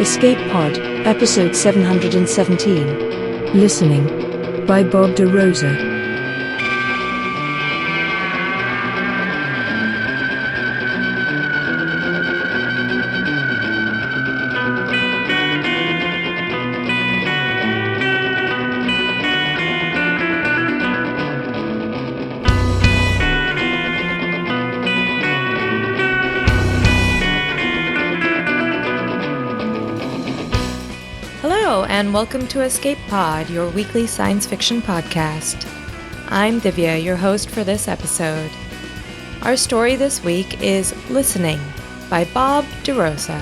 Escape Pod, Episode 717. Listening. By Bob DeRosa. And welcome to Escape Pod, your weekly science fiction podcast. I'm Divya, your host for this episode. Our story this week is Listening by Bob DeRosa.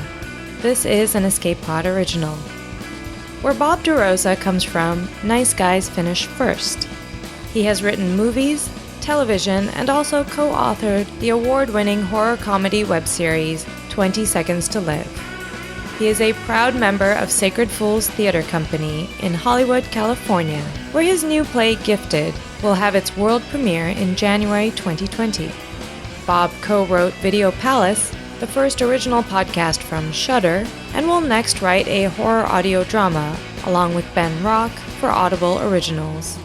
This is an Escape Pod original. Where Bob DeRosa comes from, nice guys finish first. He has written movies, television, and also co-authored the award-winning horror comedy web series 20 Seconds to Live. He is a proud member of Sacred Fools Theater Company in Hollywood, California, where his new play Gifted will have its world premiere in January 2020. Bob co-wrote Video Palace, the first original podcast from Shudder, and will next write a horror audio drama along with Ben Rock for Audible Originals.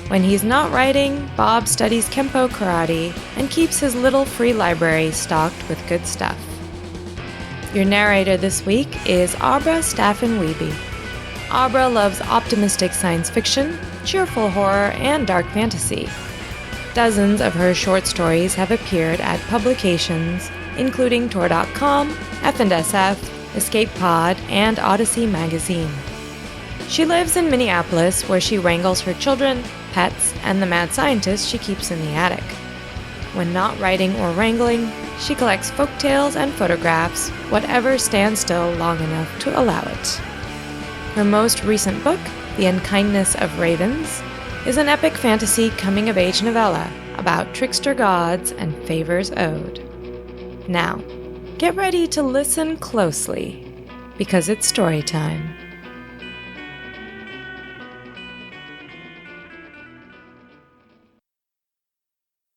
When he's not writing, Bob studies Kempo karate and keeps his little free library stocked with good stuff. Your narrator this week is Abra Staffen-Wiebe. Abra loves optimistic science fiction, cheerful horror, and dark fantasy. Dozens of her short stories have appeared at publications including Tor.com, F&SF, Escape Pod, and Odyssey Magazine. She lives in Minneapolis, where she wrangles her children, pets, and the mad scientist she keeps in the attic. When not writing or wrangling, she collects folktales and photographs, whatever stands still long enough to allow it. Her most recent book, The Unkindness of Ravens, is an epic fantasy coming-of-age novella about trickster gods and favors owed. Now, get ready to listen closely, because it's story time.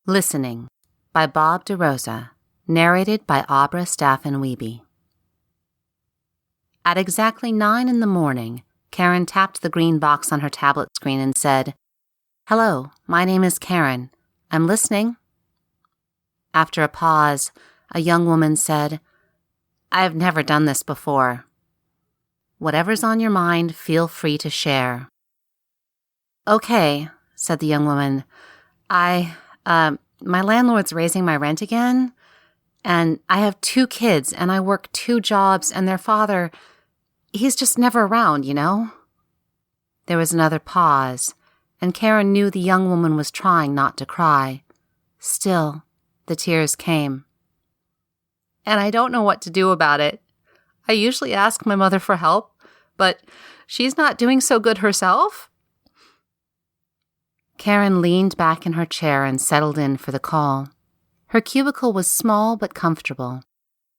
Listening by Bob DeRosa, narrated by Abra Staffen-Wiebe. At exactly 9 a.m, Karen tapped the green box on her tablet screen and said, "Hello, my name is Karen. I'm listening." After a pause, a young woman said, "I've never done this before." "Whatever's on your mind, feel free to share." "Okay," said the young woman. My landlord's raising my rent again, and I have 2 kids, and I work 2 jobs, and their father, he's just never around, you know?" There was another pause, and Karen knew the young woman was trying not to cry. Still, the tears came. "And I don't know what to do about it. I usually ask my mother for help, but she's not doing so good herself." Karen leaned back in her chair and settled in for the call. Her cubicle was small but comfortable.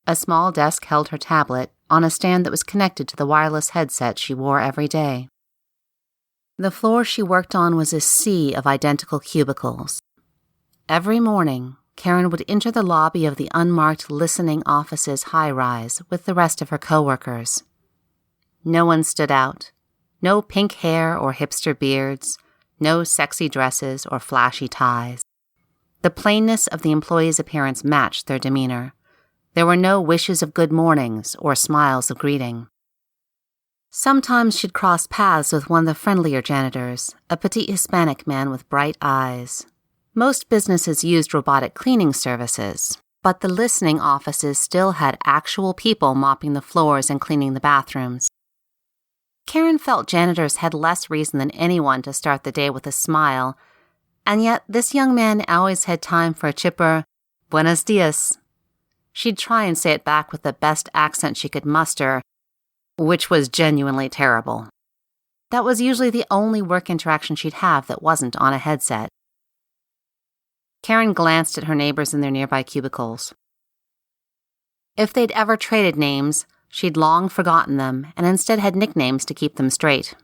A small desk held her tablet on a stand that was connected to the wireless headset she wore every day. The floor she worked on was a sea of identical cubicles. Every morning, Karen would enter the lobby of the unmarked listening office's high-rise with the rest of her coworkers. No one stood out. No pink hair or hipster beards. No sexy dresses or flashy ties. The plainness of the employees' appearance matched their demeanor. There were no wishes of good mornings or smiles of greeting. Sometimes she'd cross paths with one of the friendlier janitors, a petite Hispanic man with bright eyes. Most businesses used robotic cleaning services, but the listening offices still had actual people mopping the floors and cleaning the bathrooms. Karen felt janitors had less reason than anyone to start the day with a smile, and yet this young man always had time for a chipper, "Buenos dias." She'd try and say it back with the best accent she could muster, which was genuinely terrible. That was usually the only work interaction she'd have that wasn't on a headset. Karen glanced at her neighbors in their nearby cubicles. If they'd ever traded names, she'd long forgotten them and instead had nicknames to keep them straight.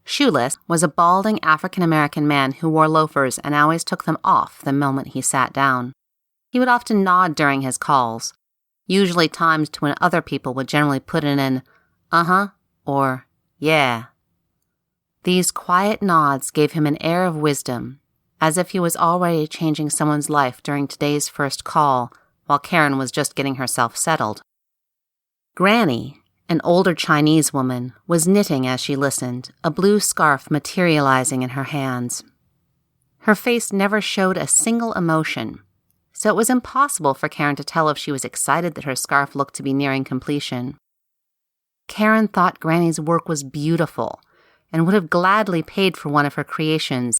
Shoeless was a balding African-American man who wore loafers and always took them off the moment he sat down. He would often nod during his calls, usually timed to when other people would generally put in an "Uh-huh," or "Yeah." These quiet nods gave him an air of wisdom, as if he was already changing someone's life during today's first call, while Karen was just getting herself settled. Granny, an older Chinese woman, was knitting as she listened, a blue scarf materializing in her hands. Her face never showed a single emotion, so it was impossible for Karen to tell if she was excited that her scarf looked to be nearing completion. Karen thought Granny's work was beautiful and would have gladly paid for one of her creations,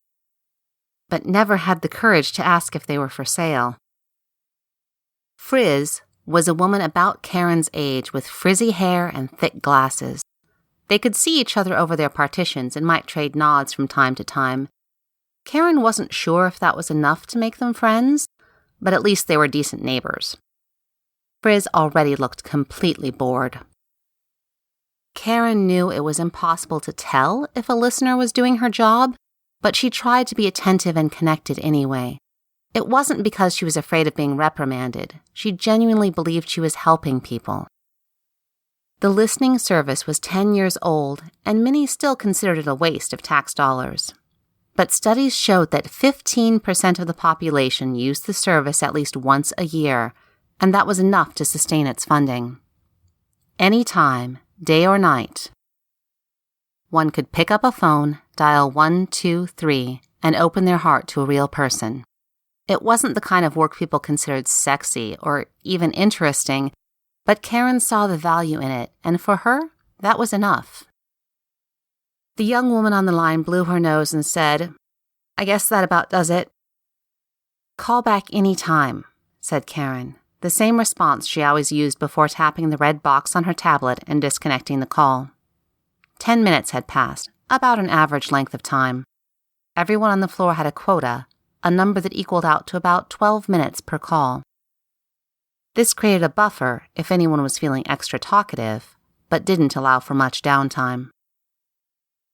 but never had the courage to ask if they were for sale. Friz was a woman about Karen's age with frizzy hair and thick glasses. They could see each other over their partitions and might trade nods from time to time. Karen wasn't sure if that was enough to make them friends, but at least they were decent neighbors. Friz already looked completely bored. Karen knew it was impossible to tell if a listener was doing her job, but she tried to be attentive and connected anyway. It wasn't because she was afraid of being reprimanded. She genuinely believed she was helping people. The listening service was 10 years old, and many still considered it a waste of tax dollars. But studies showed that 15% of the population used the service at least once a year, and that was enough to sustain its funding. Anytime, day or night, one could pick up a phone, dial 123, and open their heart to a real person. It wasn't the kind of work people considered sexy or even interesting, but Karen saw the value in it, and for her, that was enough. The young woman on the line blew her nose and said, "I guess that about does it." "Call back any time," said Karen, the same response she always used before tapping the red box on her tablet and disconnecting the call. 10 minutes had passed, about an average length of time. Everyone on the floor had a quota, a number that equaled out to about 12 minutes per call. This created a buffer if anyone was feeling extra talkative, but didn't allow for much downtime.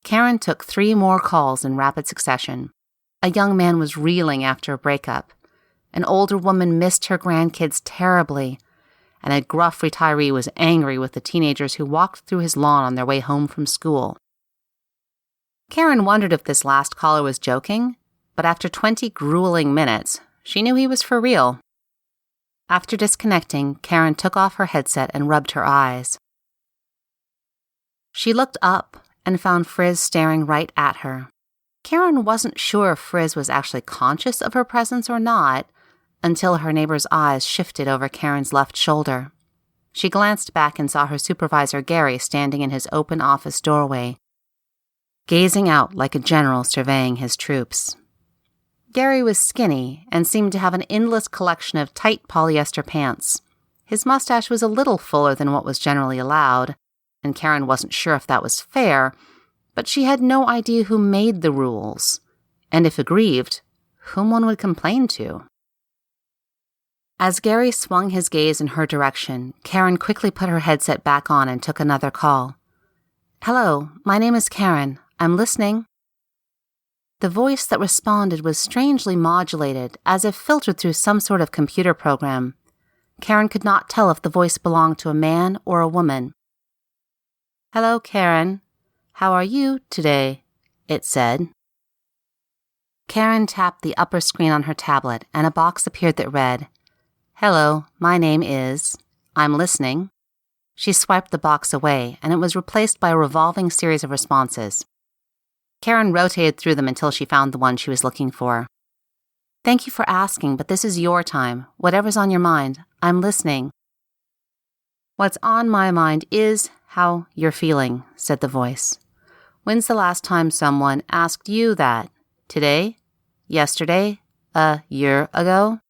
Karen took 3 more calls in rapid succession. A young man was reeling after a breakup. An older woman missed her grandkids terribly, and a gruff retiree was angry with the teenagers who walked through his lawn on their way home from school. Karen wondered if this last caller was joking, but after 20 grueling minutes, she knew he was for real. After disconnecting, Karen took off her headset and rubbed her eyes. She looked up and found Friz staring right at her. Karen wasn't sure if Friz was actually conscious of her presence or not, until her neighbor's eyes shifted over Karen's left shoulder. She glanced back and saw her supervisor Gary standing in his open office doorway, gazing out like a general surveying his troops. Gary was skinny and seemed to have an endless collection of tight polyester pants. His mustache was a little fuller than what was generally allowed, and Karen wasn't sure if that was fair, but she had no idea who made the rules, and if aggrieved, whom one would complain to. As Gary swung his gaze in her direction, Karen quickly put her headset back on and took another call. "Hello, my name is Karen. I'm listening." The voice that responded was strangely modulated, as if filtered through some sort of computer program. Karen could not tell if the voice belonged to a man or a woman. "Hello, Karen. How are you today?" it said. Karen tapped the upper screen on her tablet, and a box appeared that read, "Hello, my name is. I'm listening." She swiped the box away, and it was replaced by a revolving series of responses. Karen rotated through them until she found the one she was looking for. "Thank you for asking, but this is your time. Whatever's on your mind, I'm listening." "What's on my mind is how you're feeling," said the voice. "When's the last time someone asked you that? Today? Yesterday? A year ago?"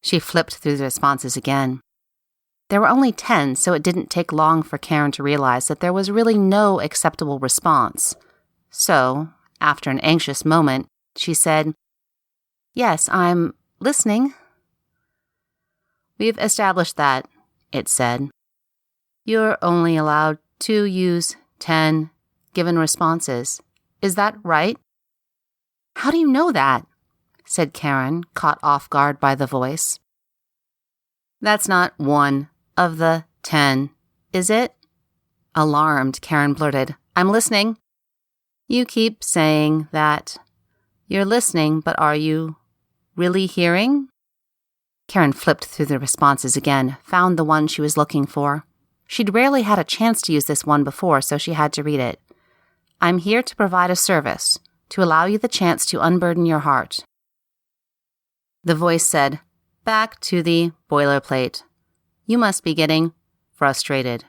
She flipped through the responses again. There were only 10, so it didn't take long for Karen to realize that there was really no acceptable response. So, after an anxious moment, she said, "Yes, I'm listening." "We've established that," it said. "You're only allowed to use 10 given responses. Is that right?" "How do you know that?" said Karen, caught off guard by the voice. "That's not one of the 10, is it?" Alarmed, Karen blurted, "I'm listening." "You keep saying that. You're listening, but are you really hearing?" Karen flipped through the responses again, found the one she was looking for. She'd rarely had a chance to use this one before, so she had to read it. "I'm here to provide a service, to allow you the chance to unburden your heart." The voice said, "Back to the boilerplate. You must be getting frustrated.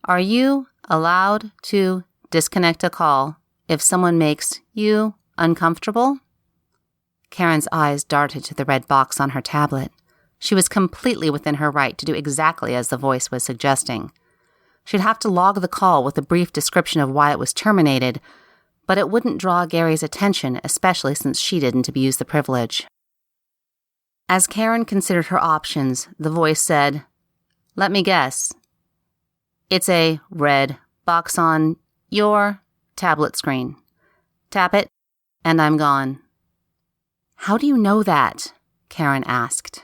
Are you allowed to disconnect a call if someone makes you uncomfortable?" Karen's eyes darted to the red box on her tablet. She was completely within her right to do exactly as the voice was suggesting. She'd have to log the call with a brief description of why it was terminated, but it wouldn't draw Gary's attention, especially since she didn't abuse the privilege. As Karen considered her options, the voice said, "Let me guess. It's a red box on your tablet screen. Tap it, and I'm gone." "How do you know that?" Karen asked.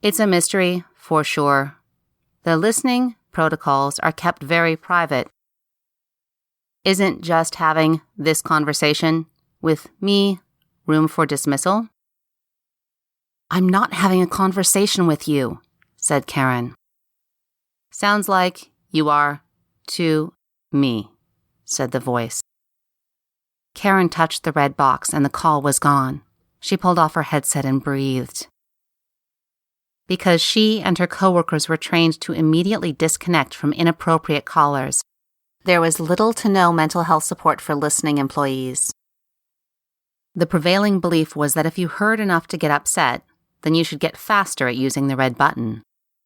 "It's a mystery, for sure. The listening protocols are kept very private. Isn't just having this conversation with me room for dismissal?" "I'm not having a conversation with you," said Karen. "Sounds like you are to me," said the voice. Karen touched the red box and the call was gone. She pulled off her headset and breathed. Because she and her coworkers were trained to immediately disconnect from inappropriate callers, there was little to no mental health support for listening employees. The prevailing belief was that if you heard enough to get upset, then you should get faster at using the red button.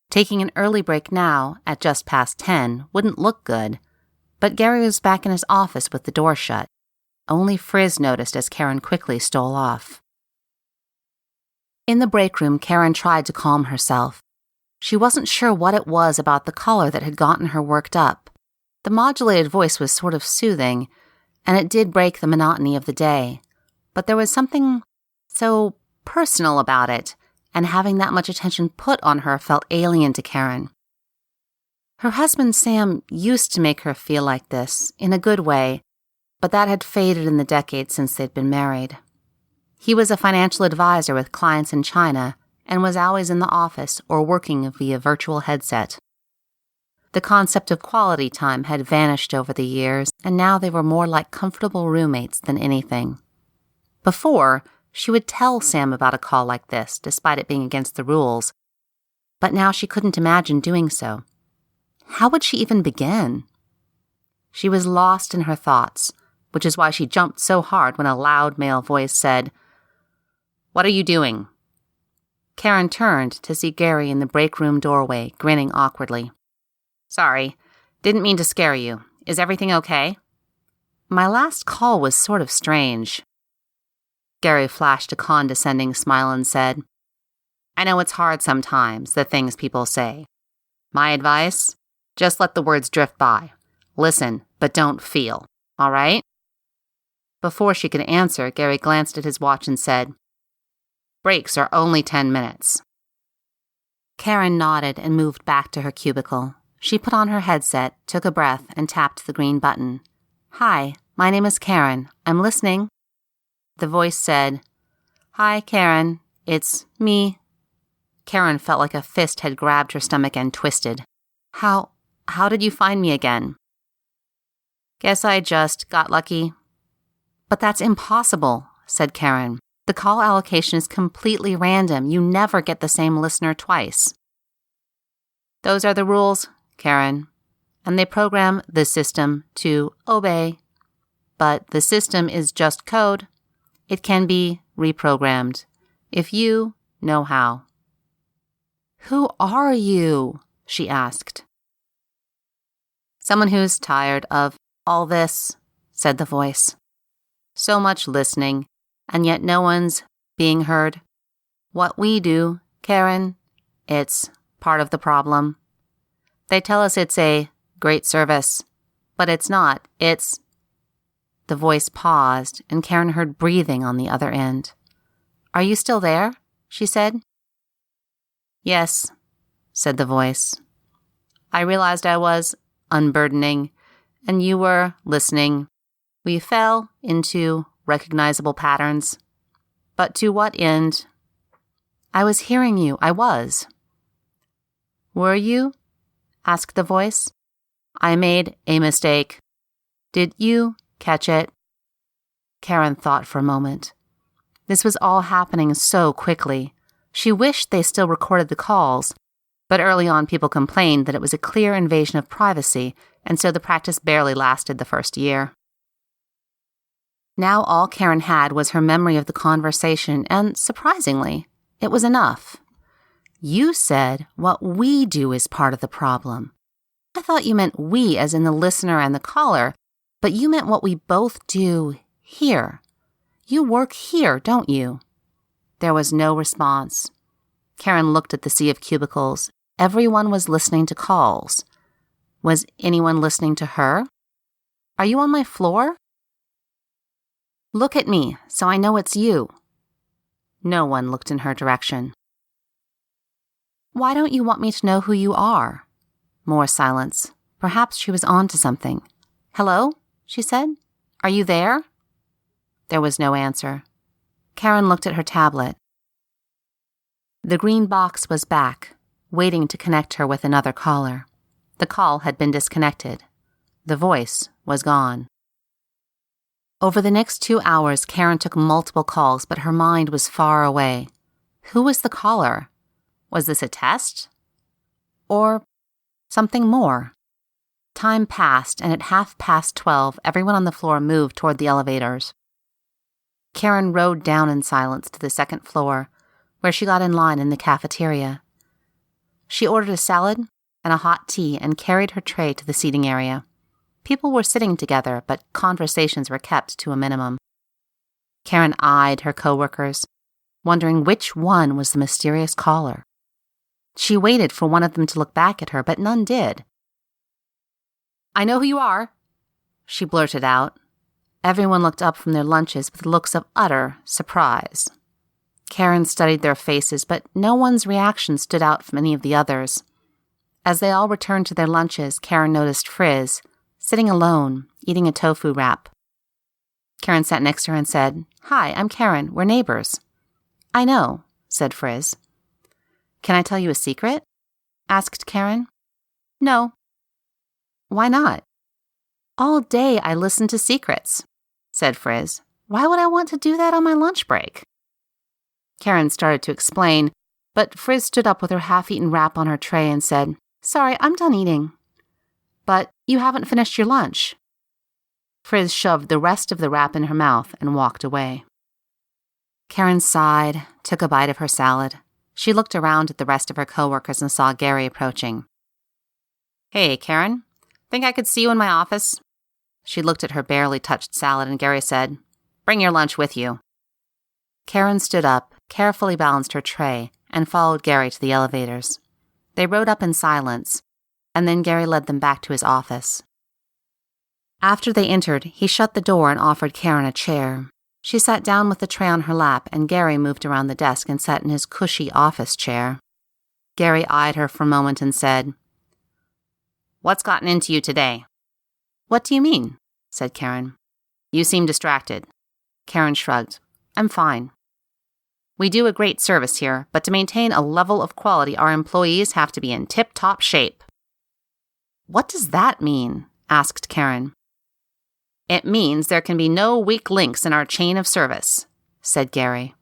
Taking an early break now, at just past 10, wouldn't look good, but Gary was back in his office with the door shut. Only Frizz noticed as Karen quickly stole off. In the break room, Karen tried to calm herself. She wasn't sure what it was about the caller that had gotten her worked up. The modulated voice was sort of soothing, and it did break the monotony of the day. But there was something so personal about it, and having that much attention put on her felt alien to Karen. Her husband Sam used to make her feel like this, in a good way, but that had faded in the decades since they'd been married. He was a financial advisor with clients in China and was always in the office or working via virtual headset. The concept of quality time had vanished over the years, and now they were more like comfortable roommates than anything. Before, she would tell Sam about a call like this, despite it being against the rules, but now she couldn't imagine doing so. How would she even begin? She was lost in her thoughts, which is why she jumped so hard when a loud male voice said, "What are you doing?" Karen turned to see Gary in the break room doorway, grinning awkwardly. "Sorry, didn't mean to scare you. Is everything okay?" "My last call was sort of strange." Gary flashed a condescending smile and said, "I know it's hard sometimes, the things people say. My advice? Just let the words drift by. Listen, but don't feel, all right?" Before she could answer, Gary glanced at his watch and said, "Breaks are only 10 minutes. Karen nodded and moved back to her cubicle. She put on her headset, took a breath, and tapped the green button. "Hi, my name is Karen. I'm listening." The voice said, "Hi, Karen. It's me." Karen felt like a fist had grabbed her stomach and twisted. How did you find me again?" "Guess I just got lucky." "But that's impossible," said Karen. "The call allocation is completely random. You never get the same listener twice." "Those are the rules, Karen, and they program the system to obey. But the system is just code. It can be reprogrammed, if you know how." "Who are you?" she asked. "Someone who's tired of all this," said the voice. "So much listening, and yet no one's being heard. What we do, Karen, it's part of the problem. They tell us it's a great service, but it's not. It's..." The voice paused, and Karen heard breathing on the other end. "Are you still there?" she said. "Yes," said the voice. "I realized I was unburdening, and you were listening. We fell into recognizable patterns. But to what end? I was hearing you. I was. Were you? Asked the voice. I made a mistake. Did you catch it? Karen thought for a moment. This was all happening so quickly. She wished they still recorded the calls, but early on people complained that it was a clear invasion of privacy, and so the practice barely lasted the first year. Now all Karen had was her memory of the conversation, and surprisingly, it was enough. You said what we do is part of the problem. I thought you meant we as in the listener and the caller, but you meant what we both do here. You work here, don't you? There was no response. Karen looked at the sea of cubicles. Everyone was listening to calls. Was anyone listening to her? Are you on my floor? Look at me, so I know it's you. No one looked in her direction. Why don't you want me to know who you are? More silence. Perhaps she was on to something. Hello? She said. Are you there? There was no answer. Karen looked at her tablet. The green box was back, waiting to connect her with another caller. The call had been disconnected. The voice was gone. Over the next 2 hours, Karen took multiple calls, but her mind was far away. Who was the caller? Was this a test? Or something more? Time passed, and at 12:30, everyone on the floor moved toward the elevators. Karen rode down in silence to the second floor, where she got in line in the cafeteria. She ordered a salad and a hot tea and carried her tray to the seating area. People were sitting together, but conversations were kept to a minimum. Karen eyed her coworkers, wondering which one was the mysterious caller. She waited for one of them to look back at her, but none did. I know who you are, she blurted out. Everyone looked up from their lunches with looks of utter surprise. Karen studied their faces, but no one's reaction stood out from any of the others. As they all returned to their lunches, Karen noticed Frizz, sitting alone, eating a tofu wrap. Karen sat next to her and said, Hi, I'm Karen. We're neighbors. I know, said Frizz. Can I tell you a secret? Asked Karen. No. Why not? All day I listen to secrets, said Frizz. Why would I want to do that on my lunch break? Karen started to explain, but Frizz stood up with her half-eaten wrap on her tray and said, Sorry, I'm done eating. But you haven't finished your lunch. Frizz shoved the rest of the wrap in her mouth and walked away. Karen sighed, took a bite of her salad. She looked around at the rest of her coworkers and saw Gary approaching. Hey, Karen, think I could see you in my office? She looked at her barely touched salad and Gary said, Bring your lunch with you. Karen stood up, carefully balanced her tray, and followed Gary to the elevators. They rode up in silence, and then Gary led them back to his office. After they entered, he shut the door and offered Karen a chair. She sat down with the tray on her lap, and Gary moved around the desk and sat in his cushy office chair. Gary eyed her for a moment and said, What's gotten into you today? What do you mean? Said Karen. You seem distracted. Karen shrugged. I'm fine. We do a great service here, but to maintain a level of quality, our employees have to be in tip-top shape. What does that mean? Asked Karen. It means there can be no weak links in our chain of service, said Gary.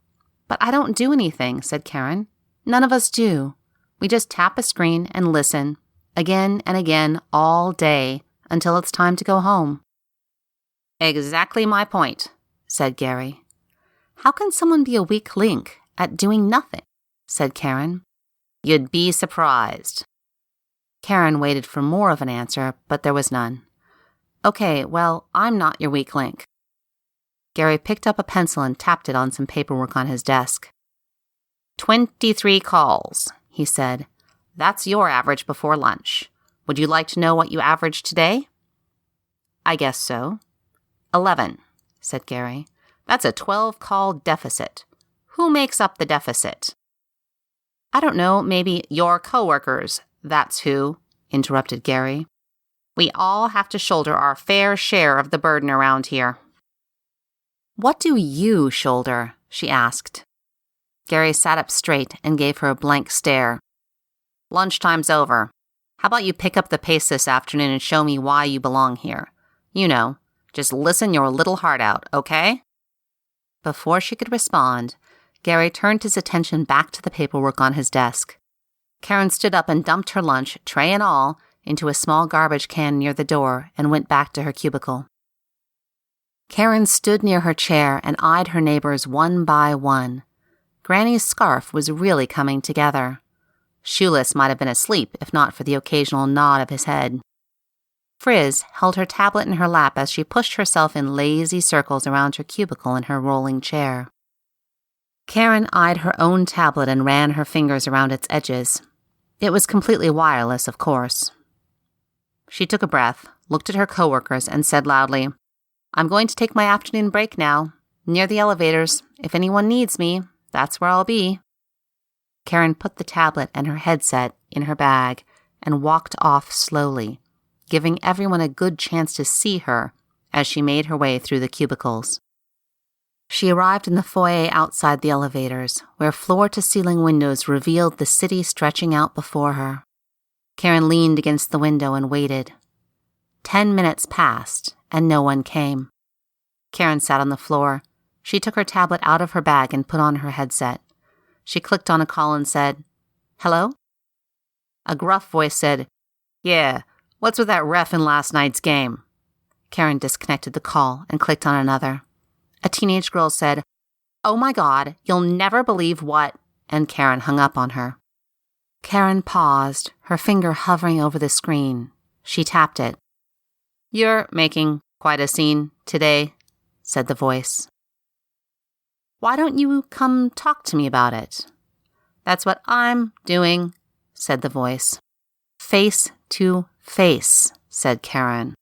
But I don't do anything, said Karen. None of us do. We just tap a screen and listen, again and again, all day, until it's time to go home. Exactly my point, said Gary. How can someone be a weak link at doing nothing? Said Karen. You'd be surprised. Karen waited for more of an answer, but there was none. Okay, well, I'm not your weak link. Gary picked up a pencil and tapped it on some paperwork on his desk. 23 calls, he said. That's your average before lunch. Would you like to know what you averaged today? I guess so. 11, said Gary. That's a 12-call deficit. Who makes up the deficit? I don't know, maybe your coworkers. That's who, interrupted Gary. We all have to shoulder our fair share of the burden around here. What do you shoulder? She asked. Gary sat up straight and gave her a blank stare. Lunchtime's over. How about you pick up the pace this afternoon and show me why you belong here? You know, just listen your little heart out, okay? Before she could respond, Gary turned his attention back to the paperwork on his desk. Karen stood up and dumped her lunch, tray and all, into a small garbage can near the door and went back to her cubicle. Karen stood near her chair and eyed her neighbors one by one. Granny's scarf was really coming together. Shoeless might have been asleep if not for the occasional nod of his head. Friz held her tablet in her lap as she pushed herself in lazy circles around her cubicle in her rolling chair. Karen eyed her own tablet and ran her fingers around its edges. It was completely wireless, of course. She took a breath, looked at her coworkers, and said loudly, I'm going to take my afternoon break now. Near the elevators. If anyone needs me, that's where I'll be. Karen put the tablet and her headset in her bag and walked off slowly, giving everyone a good chance to see her as she made her way through the cubicles. She arrived in the foyer outside the elevators, where floor-to-ceiling windows revealed the city stretching out before her. Karen leaned against the window and waited. 10 minutes passed, and no one came. Karen sat on the floor. She took her tablet out of her bag and put on her headset. She clicked on a call and said, Hello? A gruff voice said, Yeah, what's with that ref in last night's game? Karen disconnected the call and clicked on another. A teenage girl said, Oh my God, you'll never believe what, and Karen hung up on her. Karen paused, her finger hovering over the screen. She tapped it. You're making quite a scene today, said the voice. Why don't you come talk to me about it? That's what I'm doing, said the voice. Face to face, said Karen.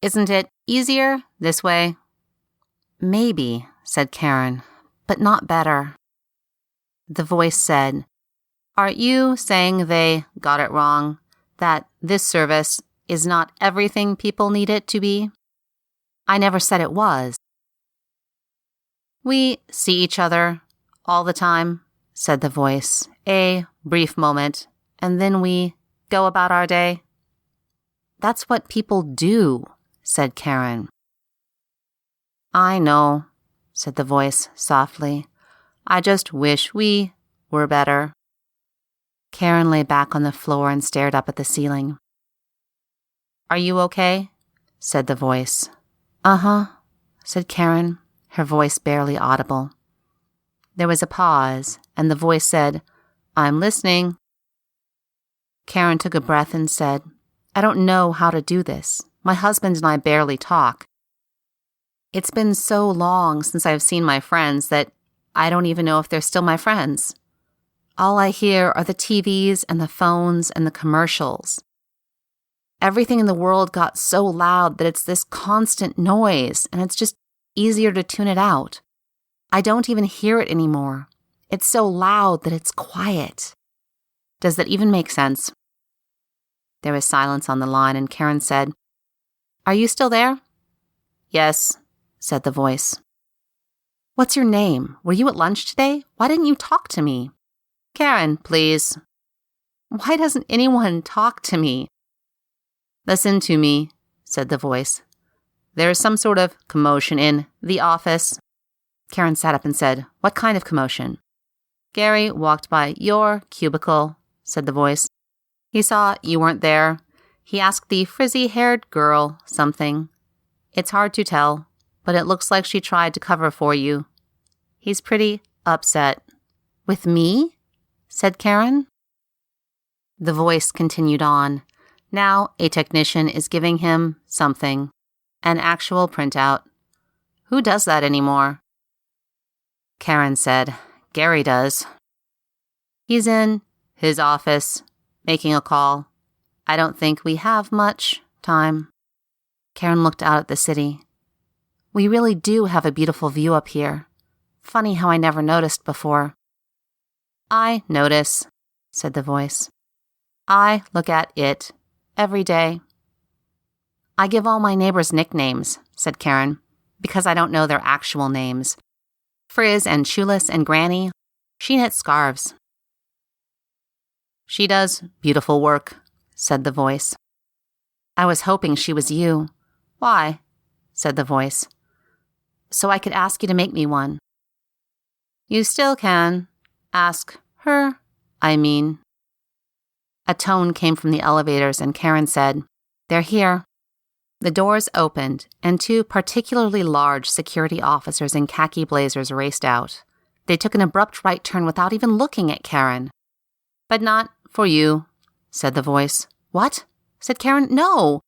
Isn't it easier this way? Maybe, said Karen, but not better. The voice said, Are you saying they got it wrong? That this service is not everything people need it to be? I never said it was. We see each other all the time, said the voice, a brief moment, and then we go about our day. That's what people do, said Karen. I know, said the voice softly. I just wish we were better. Karen lay back on the floor and stared up at the ceiling. Are you okay? Said the voice. Uh-huh, said Karen, her voice barely audible. There was a pause, and the voice said, I'm listening. Karen took a breath and said, I don't know how to do this. My husband and I barely talk. It's been so long since I've seen my friends that I don't even know if they're still my friends. All I hear are the TVs and the phones and the commercials. Everything in the world got so loud that it's this constant noise, and it's just easier to tune it out. I don't even hear it anymore. It's so loud that it's quiet. Does that even make sense? There was silence on the line, and Karen said, Are you still there? Yes, said the voice. What's your name? Were you at lunch today? Why didn't you talk to me? Karen, please. Why doesn't anyone talk to me? Listen to me, said the voice. There is some sort of commotion in the office. Karen sat up and said, What kind of commotion? Gary walked by your cubicle, said the voice. He saw you weren't there. He asked the frizzy-haired girl something. It's hard to tell, but it looks like she tried to cover for you. He's pretty upset. With me? Said Karen. The voice continued on. Now a technician is giving him something. An actual printout. Who does that anymore? Karen said, Gary does. He's in his office, making a call. I don't think we have much time. Karen looked out at the city. We really do have a beautiful view up here. Funny how I never noticed before. I notice, said the voice. I look at it every day. I give all my neighbors nicknames, said Karen, because I don't know their actual names. Frizz and Shoeless and Granny, she knits scarves. She does beautiful work, said the voice. I was hoping she was you. Why? Said the voice. So I could ask you to make me one. You still can. Ask her, I mean. A tone came from the elevators and Karen said, They're here. The doors opened and two particularly large security officers in khaki blazers raced out. They took an abrupt right turn without even looking at Karen. But not for you, said the voice. What? Said Karen. No.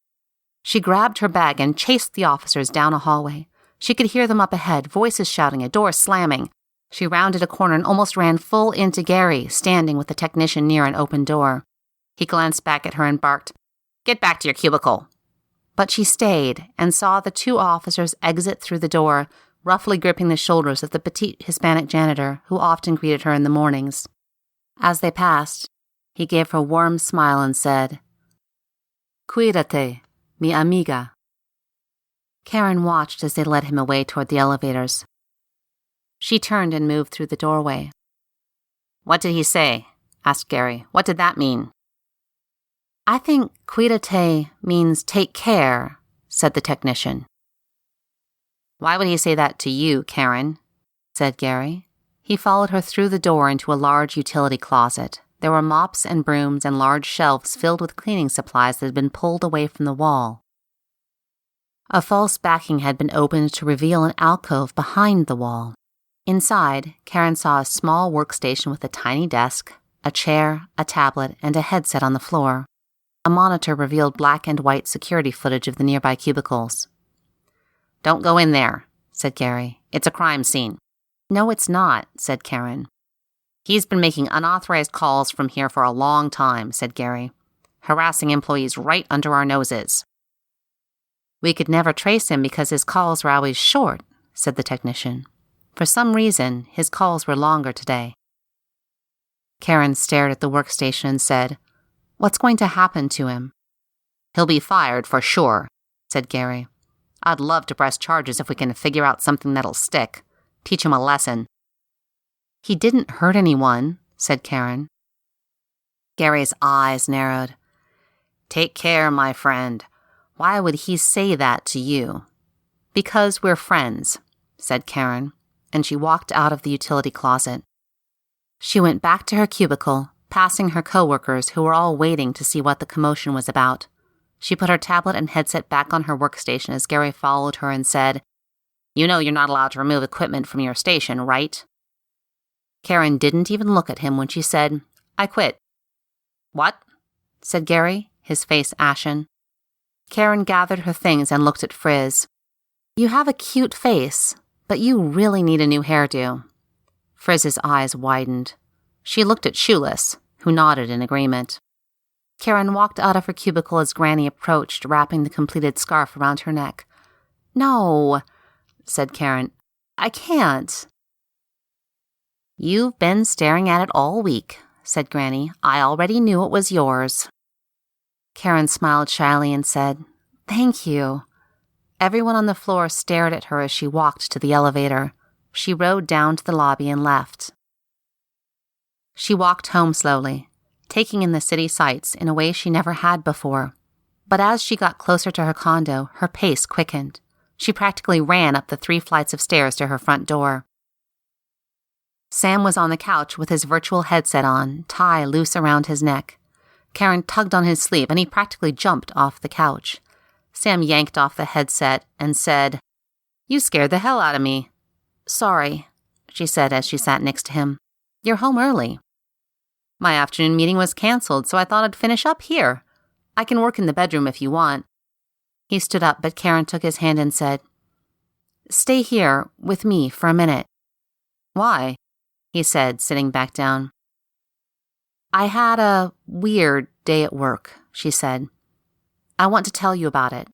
She grabbed her bag and chased the officers down a hallway. She could hear them up ahead, voices shouting, a door slamming. She rounded a corner and almost ran full into Gary, standing with the technician near an open door. He glanced back at her and barked, Get back to your cubicle. But she stayed and saw the two officers exit through the door, roughly gripping the shoulders of the petite Hispanic janitor who often greeted her in the mornings. As they passed, he gave her a warm smile and said, Cuídate, mi amiga. Karen watched as they led him away toward the elevators. She turned and moved through the doorway. What did he say? Asked Gary. What did that mean? I think cuídate means take care, said the technician. Why would he say that to you, Karen? Said Gary. He followed her through the door into a large utility closet. There were mops and brooms and large shelves filled with cleaning supplies that had been pulled away from the wall. A false backing had been opened to reveal an alcove behind the wall. Inside, Karen saw a small workstation with a tiny desk, a chair, a tablet, and a headset on the floor. A monitor revealed black and white security footage of the nearby cubicles. Don't go in there, said Gary. It's a crime scene. No, it's not, said Karen. He's been making unauthorized calls from here for a long time, said Gary, harassing employees right under our noses. We could never trace him because his calls were always short, said the technician. For some reason, his calls were longer today. Karen stared at the workstation and said, What's going to happen to him? He'll be fired for sure, said Gary. I'd love to press charges if we can figure out something that'll stick. Teach him a lesson. He didn't hurt anyone, said Karen. Gary's eyes narrowed. Take care, my friend. Why would he say that to you? Because we're friends, said Karen, and she walked out of the utility closet. She went back to her cubicle, passing her coworkers who were all waiting to see what the commotion was about. She put her tablet and headset back on her workstation as Gary followed her and said, You know you're not allowed to remove equipment from your station, right? Karen didn't even look at him when she said, I quit. What? Said Gary, his face ashen. Karen gathered her things and looked at Frizz. You have a cute face, but you really need a new hairdo. Frizz's eyes widened. She looked at Shoeless, who nodded in agreement. Karen walked out of her cubicle as Granny approached, wrapping the completed scarf around her neck. No, said Karen. I can't. You've been staring at it all week, said Granny. I already knew it was yours. Karen smiled shyly and said, Thank you. Everyone on the floor stared at her as she walked to the elevator. She rode down to the lobby and left. She walked home slowly, taking in the city sights in a way she never had before. But as she got closer to her condo, her pace quickened. She practically ran up the 3 flights of stairs to her front door. Sam was on the couch with his virtual headset on, tie loose around his neck. Karen tugged on his sleeve and he practically jumped off the couch. Sam yanked off the headset and said, You scared the hell out of me. Sorry, she said as she sat next to him. You're home early. My afternoon meeting was canceled, so I thought I'd finish up here. I can work in the bedroom if you want. He stood up, but Karen took his hand and said, Stay here with me for a minute. Why? He said, sitting back down. I had a weird day at work, she said. I want to tell you about it.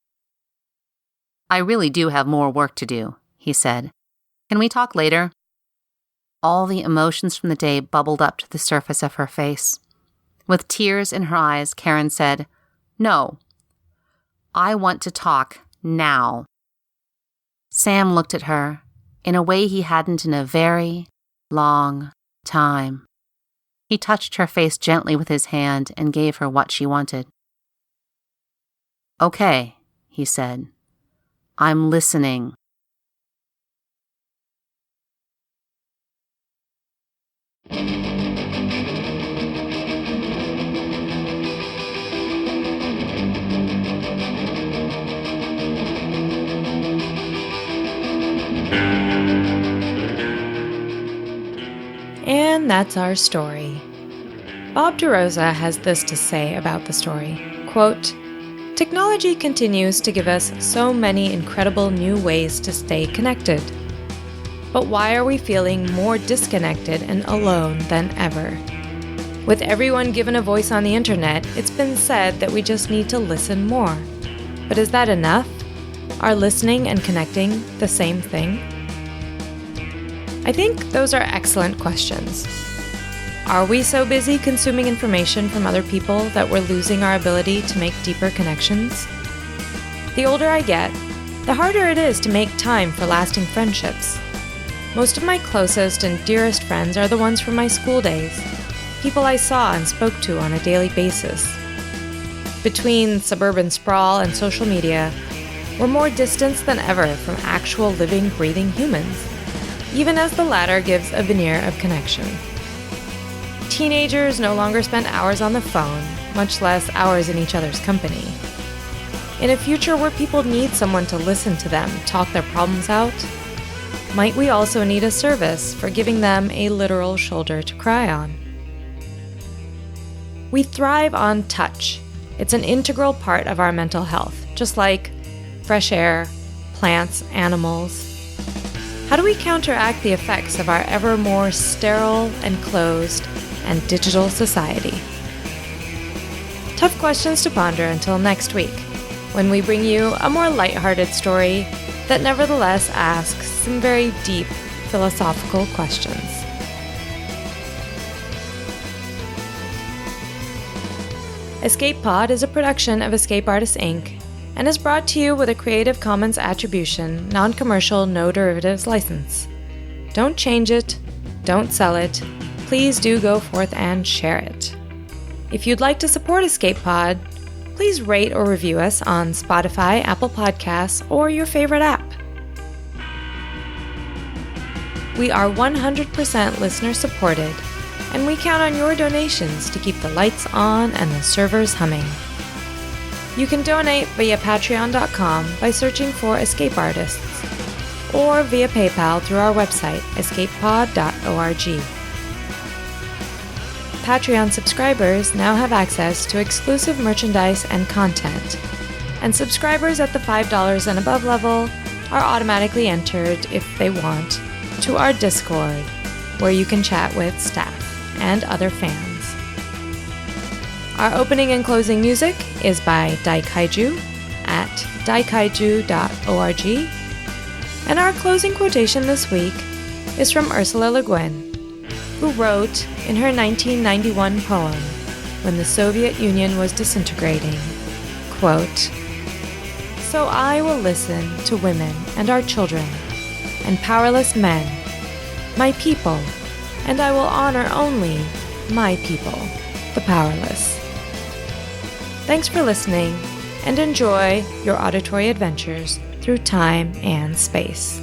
I really do have more work to do, he said. Can we talk later? All the emotions from the day bubbled up to the surface of her face. With tears in her eyes, Karen said, No. I want to talk now. Sam looked at her in a way he hadn't in a very long time. He touched her face gently with his hand and gave her what she wanted. "Okay," he said. "I'm listening." And that's our story. Bob DeRosa has this to say about the story. Quote, "Technology continues to give us so many incredible new ways to stay connected. But why are we feeling more disconnected and alone than ever? With everyone given a voice on the internet, it's been said that we just need to listen more. But is that enough? Are listening and connecting the same thing?" I think those are excellent questions. Are we so busy consuming information from other people that we're losing our ability to make deeper connections? The older I get, the harder it is to make time for lasting friendships. Most of my closest and dearest friends are the ones from my school days, people I saw and spoke to on a daily basis. Between suburban sprawl and social media, we're more distanced than ever from actual living, breathing humans, even as the latter gives a veneer of connection. Teenagers no longer spend hours on the phone, much less hours in each other's company. In a future where people need someone to listen to them talk their problems out, might we also need a service for giving them a literal shoulder to cry on? We thrive on touch. It's an integral part of our mental health, just like fresh air, plants, animals. How do we counteract the effects of our ever more sterile and closed and digital society? Tough questions to ponder until next week, when we bring you a more lighthearted story that nevertheless asks some very deep philosophical questions. Escape Pod is a production of Escape Artists Inc. and is brought to you with a Creative Commons Attribution, Non-Commercial, No Derivatives license. Don't change it, don't sell it, please do go forth and share it. If you'd like to support Escape Pod, please rate or review us on Spotify, Apple Podcasts, or your favorite app. We are 100% listener supported, and we count on your donations to keep the lights on and the servers humming. You can donate via patreon.com by searching for Escape Artists, or via PayPal through our website, escapepod.org. Patreon subscribers now have access to exclusive merchandise and content, and subscribers at the $5 and above level are automatically entered, if they want, to our Discord, where you can chat with staff and other fans. Our opening and closing music is by Daikaiju at daikaiju.org, and our closing quotation this week is from Ursula Le Guin, who wrote in her 1991 poem, when the Soviet Union was disintegrating, quote, "So I will listen to women and our children and powerless men, my people, and I will honor only my people, the powerless." Thanks for listening, and enjoy your auditory adventures through time and space.